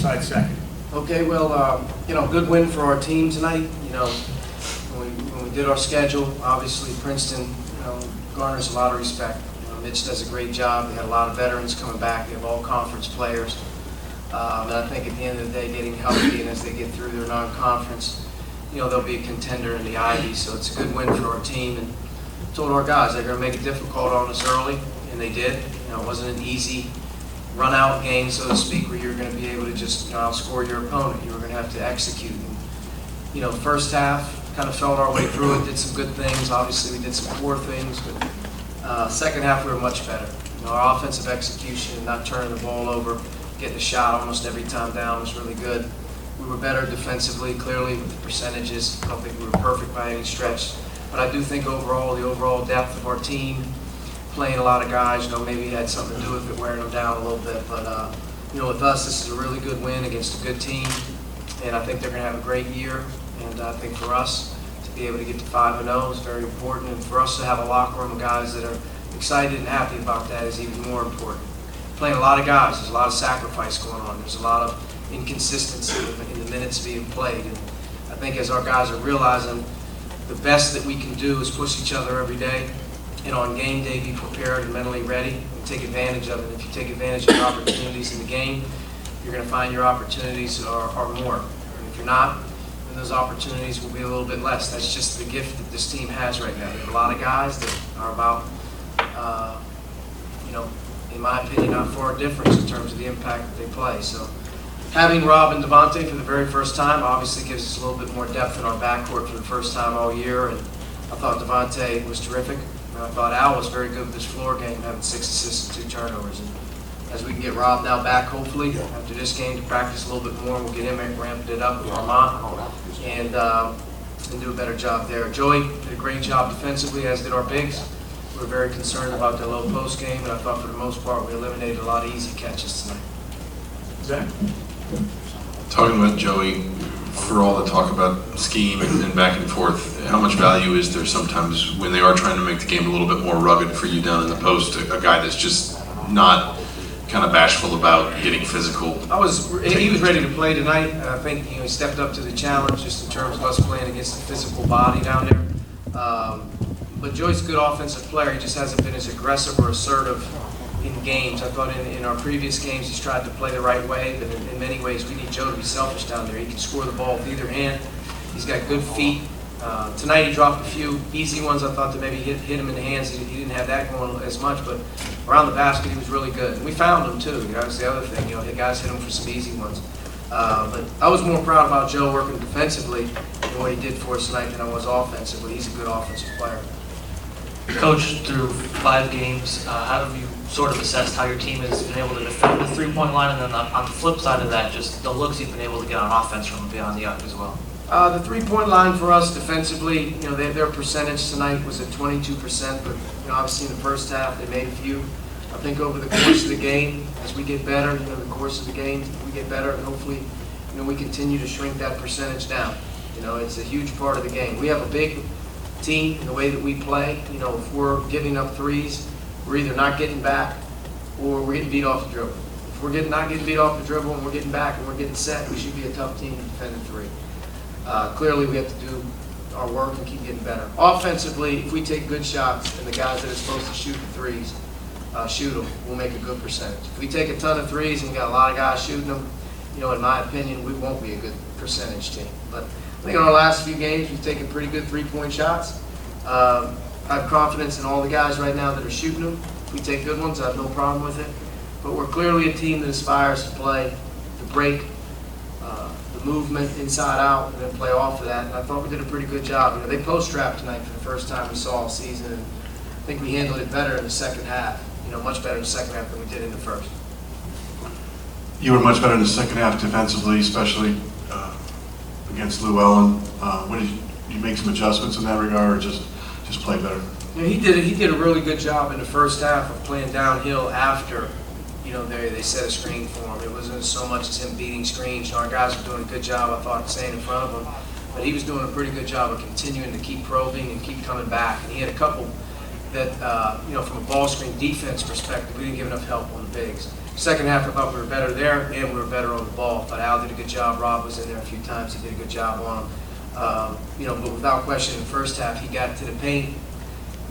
side second. Okay, well, good win for our team tonight. When we did our schedule, obviously Princeton, garners a lot of respect. Mitch does a great job. They had a lot of veterans coming back. They have all conference players. And I think at the end of the day, getting healthy and as they get through their non-conference, they'll be a contender in the Ivy. So it's a good win for our team. And I told our guys they're going to make it difficult on us early, and they did. It wasn't an easy run-out game, so to speak, where you're going to be able to just outscore your opponent. You were going to have to execute. And, first half, kind of felt our way through it, did some good things. Obviously, we did some poor things, but second half we were much better. Our offensive execution, not turning the ball over, getting a shot almost every time down was really good. We were better defensively, clearly, with the percentages. I don't think we were perfect by any stretch, but I do think overall, the overall depth of our team, playing a lot of guys, maybe had something to do with it, wearing them down a little bit. But, with us, this is a really good win against a good team, and I think they're going to have a great year. And I think for us to be able to get to 5-0 is very important, and for us to have a locker room of guys that are excited and happy about that is even more important. Playing a lot of guys, there's a lot of sacrifice going on. There's a lot of inconsistency in the minutes being played. And I think as our guys are realizing, the best that we can do is push each other every day, and on game day be prepared and mentally ready and take advantage of it. If you take advantage of your opportunities in the game, you're going to find your opportunities are more. And if you're not, then those opportunities will be a little bit less. That's just the gift that this team has right now. They have a lot of guys that are about, in my opinion, not far difference in terms of the impact that they play. So having Rob and Devontae for the very first time obviously gives us a little bit more depth in our backcourt for the first time all year. And I thought Devontae was terrific. And I thought Al was very good with his floor game, having 6 assists and 2 turnovers. And as we can get Rob now back, hopefully, after this game, to practice a little bit more, we'll get him ramping it up with Armand and do a better job there. Joey did a great job defensively, as did our bigs. We were very concerned about the low post game, and I thought for the most part we eliminated a lot of easy catches tonight. Zach? Talking about Joey, for all the talk about scheme and back and forth, how much value is there sometimes when they are trying to make the game a little bit more rugged for you down in the post, a guy that's just not kind of bashful about getting physical? He was ready to play tonight. I think he stepped up to the challenge just in terms of us playing against a physical body down there. But Joey's a good offensive player. He just hasn't been as aggressive or assertive in games. I thought in our previous games he's tried to play the right way, but in many ways we need Joe to be selfish down there. He can score the ball with either hand. He's got good feet. Tonight he dropped a few easy ones. I thought that maybe hit him in the hands. He didn't have that going as much, but around the basket he was really good. And we found him too. That's the other thing. The guys hit him for some easy ones. But I was more proud about Joe working defensively and what he did for us tonight than I was offensively. He's a good offensive player. Coach, through 5 games, how have you sort of assessed how your team has been able to defend the 3-point line, and then on the flip side of that, just the looks you've been able to get on offense from beyond the arc as well? The 3-point line for us defensively, their percentage tonight was at 22%, but obviously in the first half they made a few. I think over the course of the game, as we get better, the course of the game, we get better, and hopefully, we continue to shrink that percentage down. It's a huge part of the game. We have a big team in the way that we play. If we're giving up threes, we're either not getting back or we're getting beat off the dribble. If we're not getting beat off the dribble and we're getting back and we're getting set, we should be a tough team to defend a 3. Clearly, we have to do our work and keep getting better. Offensively, if we take good shots and the guys that are supposed to shoot the threes shoot them, we'll make a good percentage. If we take a ton of threes and we got a lot of guys shooting them, in my opinion, we won't be a good percentage team. But I think in our last few games, we've taken pretty good 3-point shots. I have confidence in all the guys right now that are shooting them. If we take good ones, I have no problem with it. But we're clearly a team that aspires to play the break, the movement inside out, and then play off of that. And I thought we did a pretty good job. They post-trap tonight for the first time we saw all season, and I think we handled it better in the second half. Much better in the second half than we did in the first. You were much better in the second half defensively, especially against Llewellyn. What did you make some adjustments in that regard, or just play better? He did a really good job in the first half of playing downhill after they set a screen for him. It wasn't so much as him beating screens. Our guys were doing a good job, I thought, staying in front of him. But he was doing a pretty good job of continuing to keep probing and keep coming back. And he had a couple that, from a ball screen defense perspective, we didn't give enough help on the bigs. Second half, I thought we were better there, and we were better on the ball. But Al did a good job. Rob was in there a few times. He did a good job on him. But without question, in the first half, he got to the paint.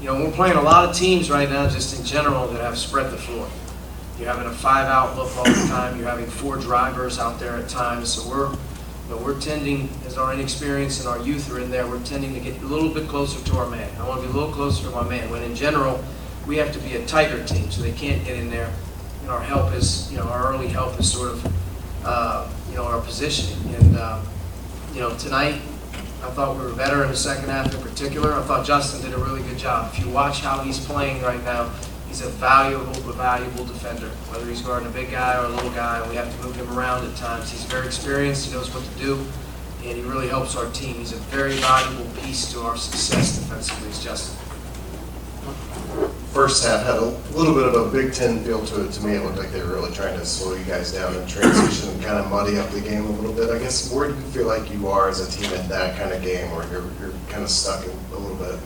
We're playing a lot of teams right now, just in general, that have spread the floor. You're having a 5-out look all the time. You're having 4 drivers out there at times. So we're tending, as our inexperience and our youth are in there, we're tending to get a little bit closer to our man. I want to be a little closer to my man. When in general, we have to be a tighter team, so they can't get in there. Our help is, our early help is sort of, our positioning. And tonight, I thought we were better in the second half in particular. I thought Justin did a really good job. If you watch how he's playing right now, he's a valuable defender. Whether he's guarding a big guy or a little guy, we have to move him around at times. He's very experienced. He knows what to do, and he really helps our team. He's a very valuable piece to our success defensively, is Justin. First half had a little bit of a Big Ten feel to it. To me, it looked like they were really trying to slow you guys down in transition and kind of muddy up the game a little bit. I guess, where do you feel like you are as a team in that kind of game where you're kind of stuck in a little bit?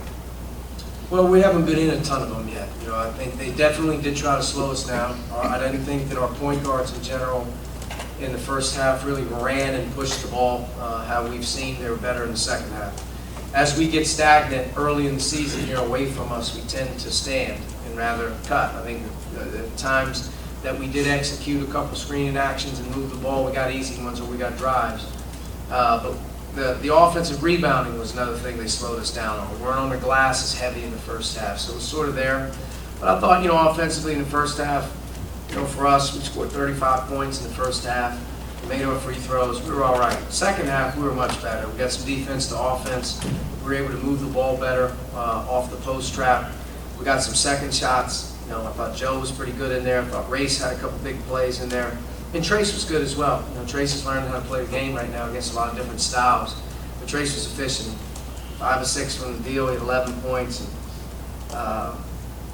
Well, we haven't been in a ton of them yet. I think they definitely did try to slow us down. I didn't think that our point guards in general in the first half really ran and pushed the ball how we've seen. They were better in the second half. As we get stagnant early in the season here away from us, we tend to stand and rather cut. I think the times that we did execute a couple screening actions and move the ball, we got easy ones or we got drives. But the offensive rebounding was another thing they slowed us down on. We weren't on the glass as heavy in the first half, so it was sort of there. But I thought, offensively in the first half, for us, we scored 35 points in the first half. We made our free throws. We were all right. Second half, we were much better. We got some defense to offense. We were able to move the ball better off the post trap. We got some second shots. I thought Joe was pretty good in there. I thought Race had a couple big plays in there. And Trace was good as well. Trace is learning how to play the game right now against a lot of different styles. But Trace was efficient. 5 of 6 from the deal. He had 11 points. And,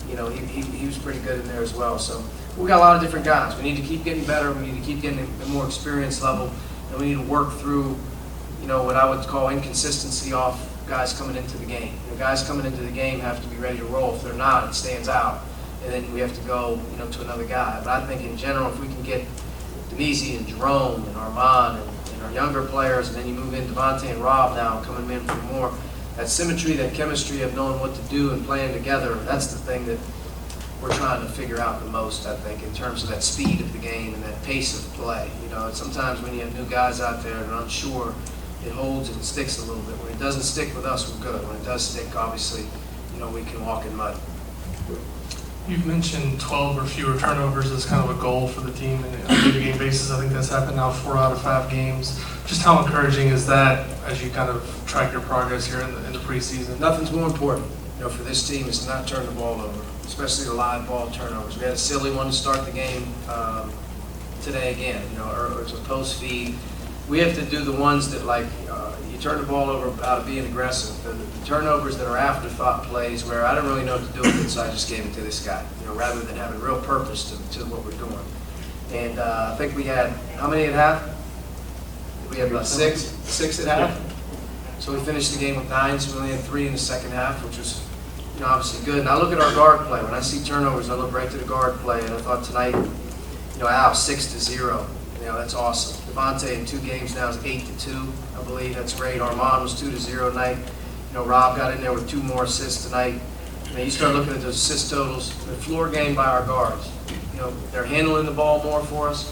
he was pretty good in there as well. So we got a lot of different guys. We need to keep getting better. We need to keep getting a more experience level. And we need to work through, what I would call inconsistency off guys coming into the game. Guys coming into the game have to be ready to roll. If they're not, it stands out. And then we have to go, to another guy. But I think in general, if we can get Denise and Jerome and Armand and our younger players, and then you move in Devontae and Rob now coming in for more, that symmetry, that chemistry of knowing what to do and playing together, that's the thing that we're trying to figure out the most, I think, in terms of that speed of the game and that pace of play. Sometimes when you have new guys out there and unsure, it holds and it sticks a little bit. When it doesn't stick with us, we're good. When it does stick, obviously, we can walk in mud. You've mentioned 12 or fewer turnovers as kind of a goal for the team on a game basis. I think that's happened now 4 out of 5 games. Just how encouraging is that as you kind of track your progress here in the preseason? Nothing's more important, for this team is to not turn the ball over, especially the live ball turnovers. We had a silly one to start the game today again, or it's a post feed. We have to do the ones that, you turn the ball over out of being aggressive. The turnovers that are afterthought plays where I don't really know what to do with it, so I just gave it to this guy, rather than having real purpose to what we're doing. And I think we had, how many at half? We had about 6 at half. So we finished the game with 9, so we only had 3 in the second half, which was, obviously good. And I look at our guard play. When I see turnovers, I look right to the guard play, and I thought tonight, Al, 6-0. That's awesome. Devontae in 2 games now is 8-2, I believe. That's great. Armand was 2-0 tonight. Rob got in there with 2 more assists tonight. You start looking at those assist totals. The floor game by our guards. They're handling the ball more for us,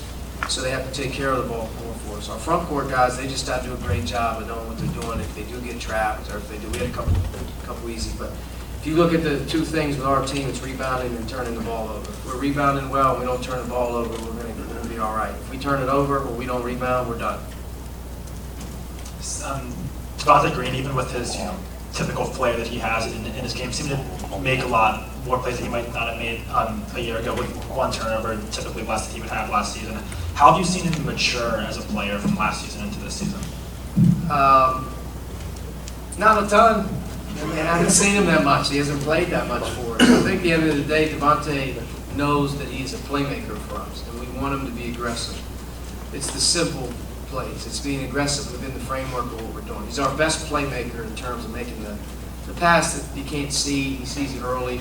so they have to take care of the ball more for us. Our front court guys, they just got to do a great job of knowing what they're doing. If they do get trapped, or if they do, we had a couple easy. But if you look at the 2 things with our team, it's rebounding and turning the ball over. If we're rebounding well and we don't turn the ball over, we're going to be all right. If we turn it over or we don't rebound, we're done. Devontae Green, even with his typical flair that he has in his game, seemed to make a lot more plays that he might not have made a year ago with 1 turnover, typically less than he would have last season. How have you seen him mature as a player from last season into this season? Not a ton. I haven't seen him that much. He hasn't played that much for us. I think at the end of the day, Devontae knows that he's a playmaker for us, and we want him to be aggressive. It's the simple plays. It's being aggressive within the framework of what we're doing. He's our best playmaker in terms of making the pass that you can't see. He sees it early.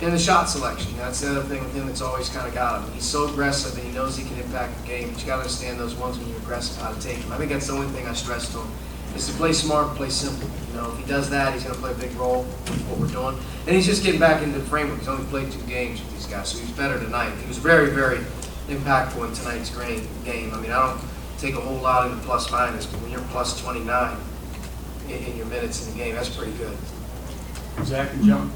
And the shot selection, that's the other thing with him that's always kind of got him. He's so aggressive and he knows he can impact the game, but you got to understand those ones when you're aggressive, how to take them. I think that's the only thing I stress to him, is to play smart and play simple. You know, if he does that, he's going to play a big role with what we're doing. And he's just getting back into the framework. He's only played 2 games with these guys, so he's better tonight. He was very, very impactful in tonight's game. I mean, I don't take a whole lot in the plus minus, but when you're plus 29 in your minutes in the game, that's pretty good. Zach and John.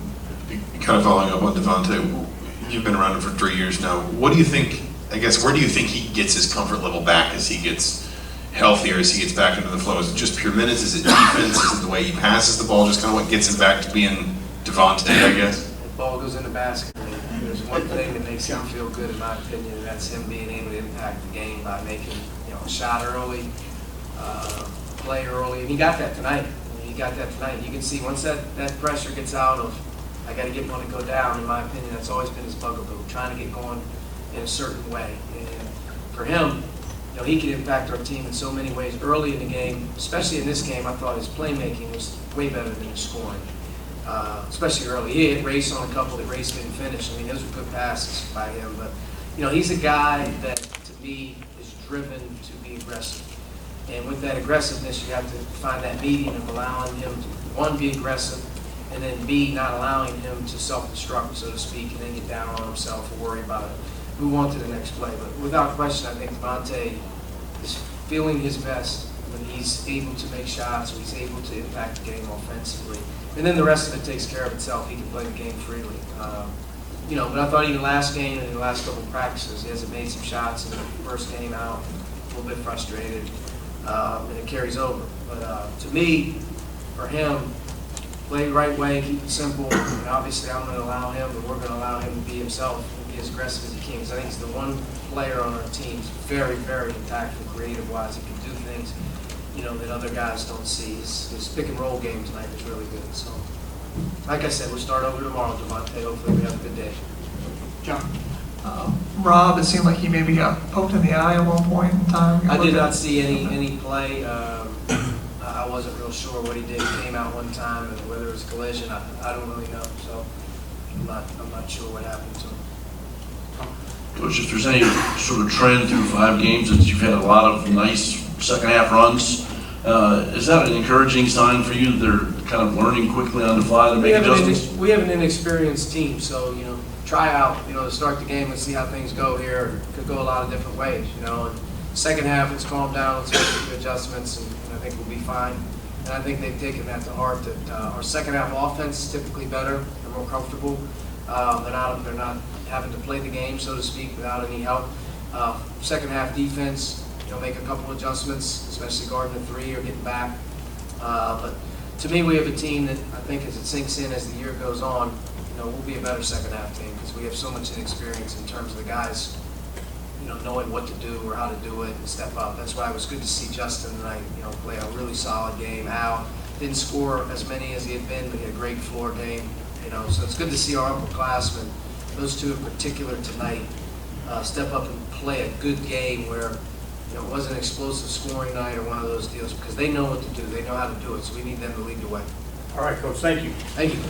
Kind of following up on Devontae, you've been around him for 3 years now. What do you think, I guess, where do you think he gets his comfort level back as he gets healthier, as he gets back into the flow? Is it just pure minutes? Is it defense? Is it the way he passes the ball? Just kind of what gets him back to being Devontae, I guess? The ball goes in the basket. There's one thing that makes him feel good, in my opinion, and that's him being able to impact the game by making, a shot early, play early. And he got that tonight. He got that tonight. You can see once that pressure gets out of, I got to get one to go down, in my opinion, that's always been his bugaboo, trying to get going in a certain way. And for him, he can impact our team in so many ways early in the game, especially in this game. I thought his playmaking was way better than his scoring, especially early. He hit Race on a couple that Race didn't finish. I mean, those were good passes by him. But, he's a guy that, to me, is driven to be aggressive. And with that aggressiveness, you have to find that median of allowing him to, one, be aggressive, and then B, not allowing him to self-destruct, so to speak, and then get down on himself or worry about it. Move on to the next play. But without question, I think Devontae is feeling his best when he's able to make shots, when he's able to impact the game offensively. And then the rest of it takes care of itself. He can play the game freely. But I thought even last game and in the last couple of practices, he hasn't made some shots in the first game out, a little bit frustrated, and it carries over. But to me, for him, play the right way, keep it simple, and obviously I'm going to allow him, and we're going to allow him to be himself and be as aggressive as he can. Because I think he's the one player on our team who's very, very impactful, creative-wise. He can do things, that other guys don't see. His pick-and-roll game tonight was really good. So, like I said, we'll start over tomorrow, Devontae. Hopefully we have a good day. John. Rob, it seemed like he maybe got poked in the eye at one point in time. I did not see any play. I wasn't real sure what he did. He came out one time, and whether it was a collision, I don't really know. So I'm not sure what happened to him. Coach, if there's any sort of trend through 5 games that you've had a lot of nice second half runs, is that an encouraging sign for you? They're kind of learning quickly on the fly to make adjustments? We have an inexperienced team, so try out to start the game and see how things go here. It could go a lot of different ways. And second half, let's calm down, let's make a few adjustments, and I think we'll be fine. And I think they've taken that to heart, that our second half offense is typically better, they're more comfortable. They're not having to play the game, so to speak, without any help. Second half defense, make a couple adjustments, especially guarding the 3 or getting back. But to me, we have a team that I think as it sinks in as the year goes on, we'll be a better second half team because we have so much inexperience in terms of the guys knowing what to do or how to do it and step up. That's why it was good to see Justin tonight, play a really solid game. Al didn't score as many as he had been, but he had a great floor game. So it's good to see our upperclassmen, those 2 in particular tonight, step up and play a good game where it wasn't an explosive scoring night or one of those deals because they know what to do. They know how to do it. So we need them to lead the way. All right, Coach, thank you. Thank you.